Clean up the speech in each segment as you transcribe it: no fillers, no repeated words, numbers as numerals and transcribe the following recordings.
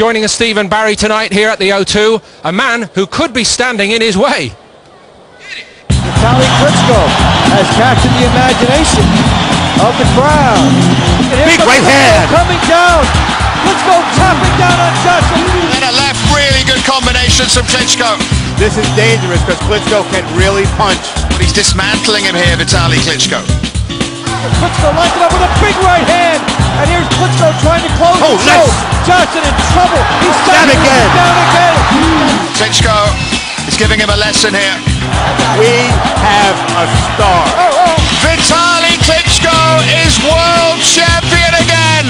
Joining us, Steve Barry tonight here at the O2, a man who could be standing in his way. Vitali Klitschko has captured the imagination of the crowd. Big right hand coming down. Klitschko tapping down on Johnson. And a left, really good combinations from Klitschko. This is dangerous because Klitschko can really punch. But he's dismantling him here, Vitali Klitschko. Klitschko lines it up with a big right hand. And here's Klitschko trying to close the show. Johnson in trouble. He's down again. Klitschko is giving him a lesson here. We have a star. Vitali Klitschko is world champion again.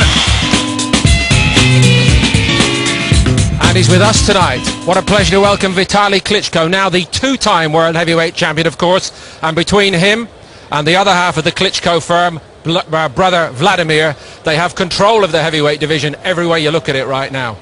And he's with us tonight. What a pleasure to welcome Vitali Klitschko, now the two-time world heavyweight champion, of course. And between him and the other half of the Klitschko firm, brother Vladimir, they have control of the heavyweight division every way you look at it right now.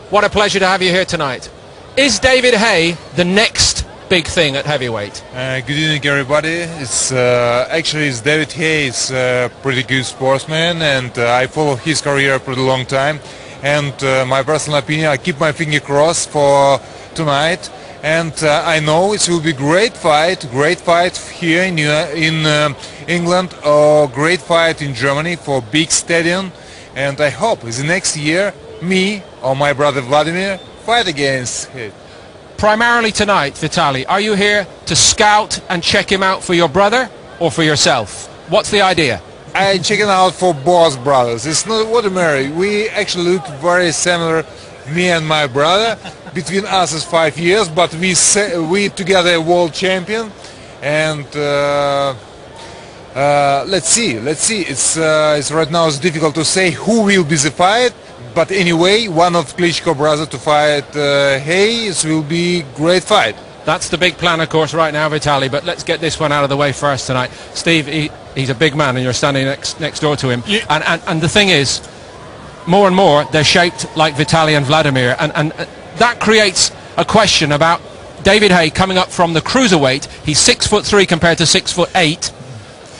What a pleasure to have you here tonight. Is David Haye the next big thing at heavyweight? Good evening, everybody. It's David Haye is a pretty good sportsman, and I follow his career for a long time. And my personal opinion, I keep my finger crossed for tonight. And I know it will be great fight here in England, or great fight in Germany for big stadium. And I hope the next year, me or my brother Vladimir fight against it. Primarily tonight, Vitali, are you here to scout and check him out for your brother or for yourself? What's the idea? I'm checking out for both brothers. It's not what a marry. We actually look very similar, me and my brother. Between us is 5 years, but we together a world champion. And let's see. It's right now it's difficult to say who will be the fight. But anyway, one of Klitschko brothers to fight Haye, it will be great fight. That's the big plan, of course, right now, Vitali. But let's get this one out of the way first tonight. Steve, he's a big man, and you're standing next door to him. Yeah. And the thing is, more and more, they're shaped like Vitali and Vladimir. And that creates a question about David Haye coming up from the cruiserweight. He's 6'3" compared to 6'8".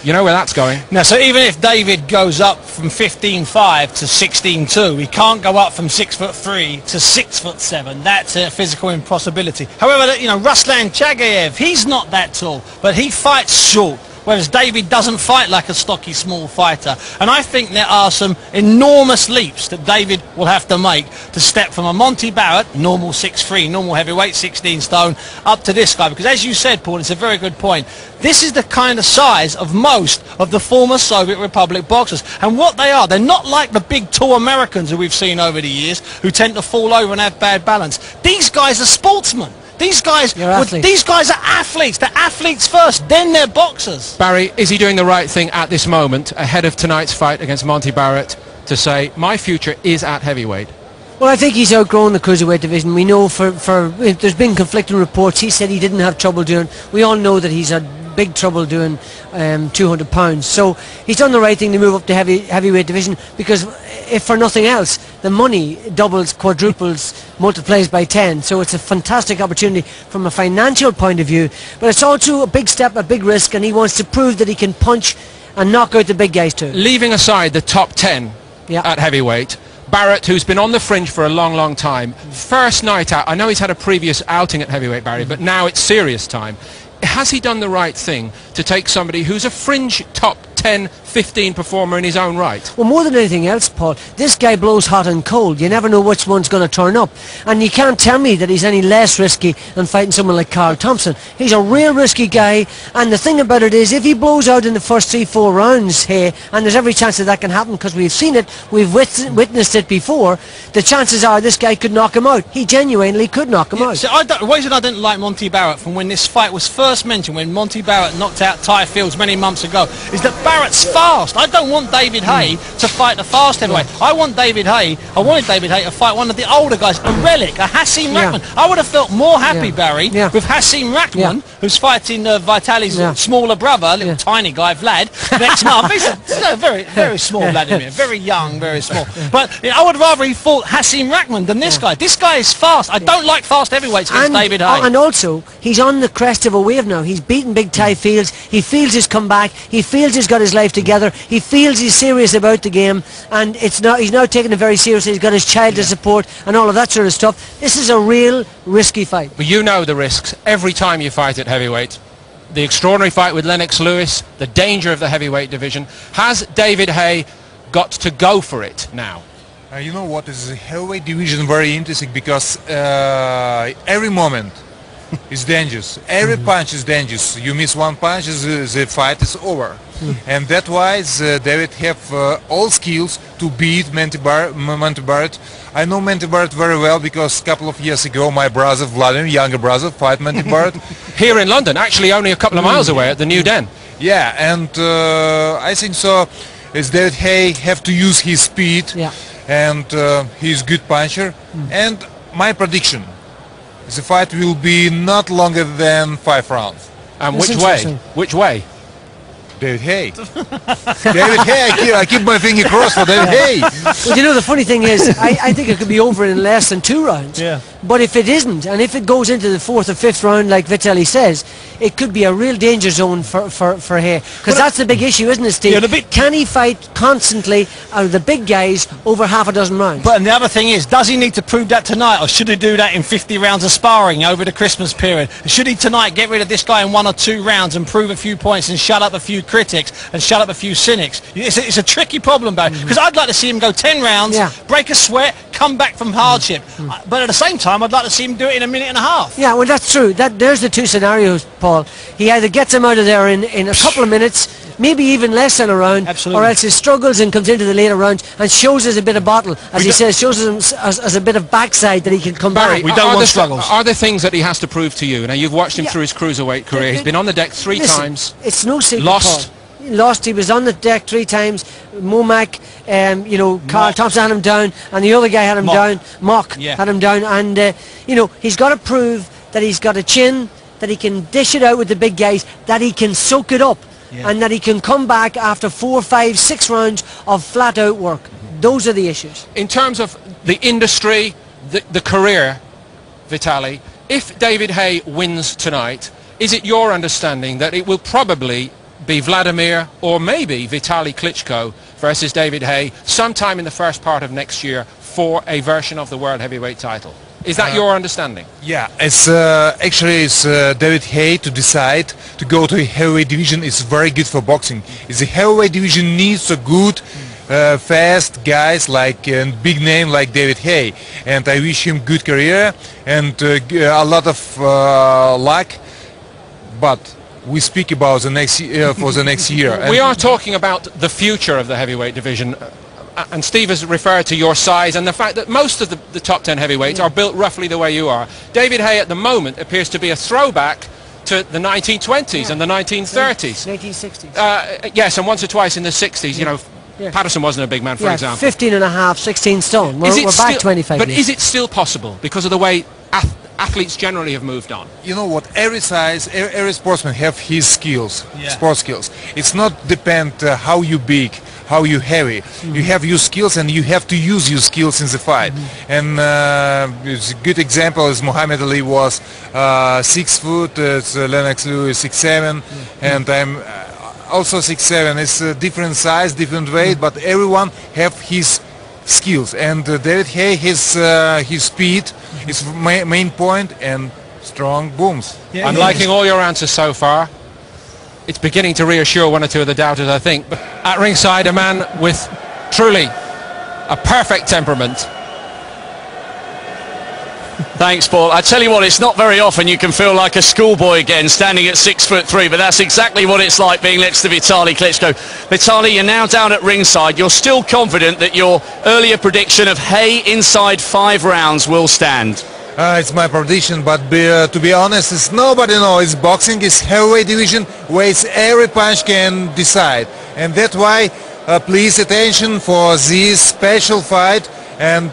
You know where that's going. Now, so even if David goes up from 15'5" to 16'2", he can't go up from 6'3" to 6'7". That's a physical impossibility. However, you know, Ruslan Chagayev, he's not that tall, but he fights short, whereas David doesn't fight like a stocky, small fighter. And I think there are some enormous leaps that David will have to make to step from a Monty Barrett, normal 6'3", normal heavyweight, 16 stone, up to this guy. Because as you said, Paul, it's a very good point. This is the kind of size of most of the former Soviet Republic boxers. And what they are, they're not like the big tall Americans who we've seen over the years, who tend to fall over and have bad balance. These guys are sportsmen. These guys are athletes. They're athletes first, then they're boxers. Barry, is he doing the right thing at this moment, ahead of tonight's fight against Monty Barrett, to say, my future is at heavyweight? Well, I think he's outgrown the cruiserweight division. We know there's been conflicting reports. He said he didn't have trouble doing. We all know that he's had big trouble doing 200 pounds. So he's done the right thing to move up to heavyweight division, because if for nothing else, the money doubles, quadruples, multiplies by 10. So it's a fantastic opportunity from a financial point of view. But it's also a big step, a big risk, and he wants to prove that he can punch and knock out the big guys too. Leaving aside the top 10 at heavyweight, Barrett, who's been on the fringe for a long time, first night out, I know he's had a previous outing at heavyweight, Barry, but now it's serious time. Has he done the right thing to take somebody who's a fringe top 10, 15 performer in his own right? Well, more than anything else, Paul, this guy blows hot and cold. You never know which one's going to turn up. And you can't tell me that he's any less risky than fighting someone like Carl Thompson. He's a real risky guy, and the thing about it is, if he blows out in the first 3-4 rounds here, and there's every chance that can happen because we've seen it, we've witnessed it before, the chances are this guy could knock him out. He genuinely could knock him out. So the reason I didn't like Monty Barrett from when this fight was first mentioned, when Monty Barrett knocked out Ty Fields many months ago, is that Barrett's fast. I don't want David Haye to fight the fast heavyweight. I wanted David Haye to fight one of the older guys, a relic, a Hasim Rahman. I would have felt more happy, Barry, with Hasim Rahman, who's fighting Vitali's smaller brother, little tiny guy, Vlad, next month. He's a very small Vladimir, very young, very small. But I would rather he fought Hasim Rahman than this guy. This guy is fast. I don't like fast heavyweights against David Haye. And also, he's on the crest of a wave now. He's beaten Big Ty Fields. He feels he's come back. He feels he's got his life together. together. He feels he's serious about the game, and he's now taking it very seriously. He's got his child to support and all of that sort of stuff. This is a real risky fight. But you know the risks every time you fight at heavyweight. The extraordinary fight with Lennox Lewis, the danger of the heavyweight division. Has David Haye got to go for it now? You know what, is the heavyweight division very interesting because every moment is dangerous. Every punch is dangerous. You miss one punch, the fight is over. And that's why David have all skills to beat Manti Barrett. I know Manti Barrett very well because a couple of years ago my brother Vladimir, younger brother, fought Manti Barrett. Here in London, actually only a couple of miles away at the New Den. Yeah, and I think so. Is David Haye have to use his speed, and he's good puncher. And my prediction is the fight will be not longer than 5 rounds. And which way? Which way? David Haye. David Haye. I keep my finger crossed for David Haye. Well, you know, the funny thing is, I think it could be over in less than 2 rounds. Yeah. But if it isn't, and if it goes into the 4th or 5th round, like Vitali says, it could be a real danger zone for Haye. Because that's the big issue, isn't it, Steve? Yeah, can he fight constantly out of the big guys over half a dozen rounds? But the other thing is, does he need to prove that tonight, or should he do that in 50 rounds of sparring over the Christmas period? Should he tonight get rid of this guy in 1 or 2 rounds and prove a few points and shut up a few critics and shut up a few cynics? It's a tricky problem, Barry, because I'd like to see him go 10 rounds, break a sweat, come back from hardship. But at the same time, I'd like to see him do it in a minute and a half. Yeah, well, that's true. There's the 2 scenarios, Paul. He either gets him out of there in a couple of minutes, maybe even less than a round, or else he struggles and comes into the later rounds and shows us a bit of bottle, as he says, shows us as a bit of backside that he can come back. We don't want struggles. Are there things that he has to prove to you? Now, you've watched him through his cruiserweight career. He's been on the deck 3 times. It's no secret, Lost. Paul. Lost. He was on the deck 3 times. Momac, Carl Thompson had him down, and the other guy had him down. Mock had him down, and he's got to prove that he's got a chin, that he can dish it out with the big guys, that he can soak it up, and that he can come back after 4, 5, 6 rounds of flat-out work. Those are the issues. In terms of the industry, the career, Vitali, if David Haye wins tonight, is it your understanding that it will probably be Vladimir or maybe Vitali Klitschko versus David Haye sometime in the first part of next year for a version of the World Heavyweight title? Is that your understanding? Yeah, it's actually David Haye to decide to go to a heavyweight division is very good for boxing. The heavyweight division needs a good, fast guys like a big name like David Haye, and I wish him good career and a lot of luck. But we speak about the next year for the next year. We are talking about the future of the heavyweight division. And Steve has referred to your size and the fact that most of the top 10 heavyweights are built roughly the way you are. David Haye at the moment appears to be a throwback to the 1920s and the 1930s. 1960s. Yes, and once or twice in the 60s, Patterson wasn't a big man, for example. 15 and a half, 16 stone. We're back 25 But years. is it still possible because of the way athletes generally have moved on? You know what, every size, every sportsman have his skills, sports skills. It's not depend how you big, how you heavy. You have your skills and you have to use your skills in the fight. And it's a good example is Muhammad Ali was 6 foot, Lennox Lewis 6'7", and I'm also 6'7". It's a different size, different weight, but everyone have his skills. And David Haye, his speed is main point and strong booms. I'm liking all your answers so far. It's beginning to reassure 1 or 2 of the doubters, I think. But at ringside, a man with truly a perfect temperament. Thanks, Paul. I tell you what, it's not very often you can feel like a schoolboy again standing at 6'3", but that's exactly what it's like being next to Vitali Klitschko. Vitali, you're now down at ringside. You're still confident that your earlier prediction of Haye inside 5 rounds will stand? It's my prediction, but to be honest, it's nobody knows. Boxing is heavyweight division where every punch can decide. And that's why please attention for this special fight. And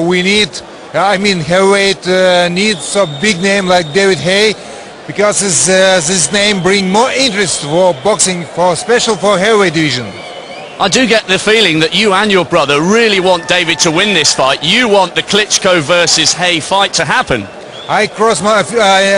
we need, heavyweight needs a big name like David Haye, because this name bring more interest for boxing, special for heavyweight division. I do get the feeling that you and your brother really want David to win this fight. You want the Klitschko versus Haye fight to happen. I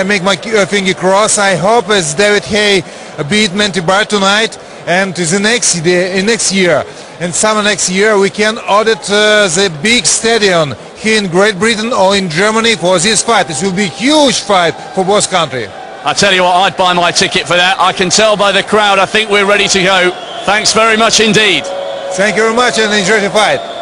make my finger cross. I hope as David Haye beat Manti Barrett tonight, and in next year, in summer next year, we can audit the big stadium here in Great Britain or in Germany for this fight. This will be a huge fight for both countries. I tell you what, I'd buy my ticket for that. I can tell by the crowd. I think we're ready to go. Thanks very much indeed. Thank you very much and enjoy the fight.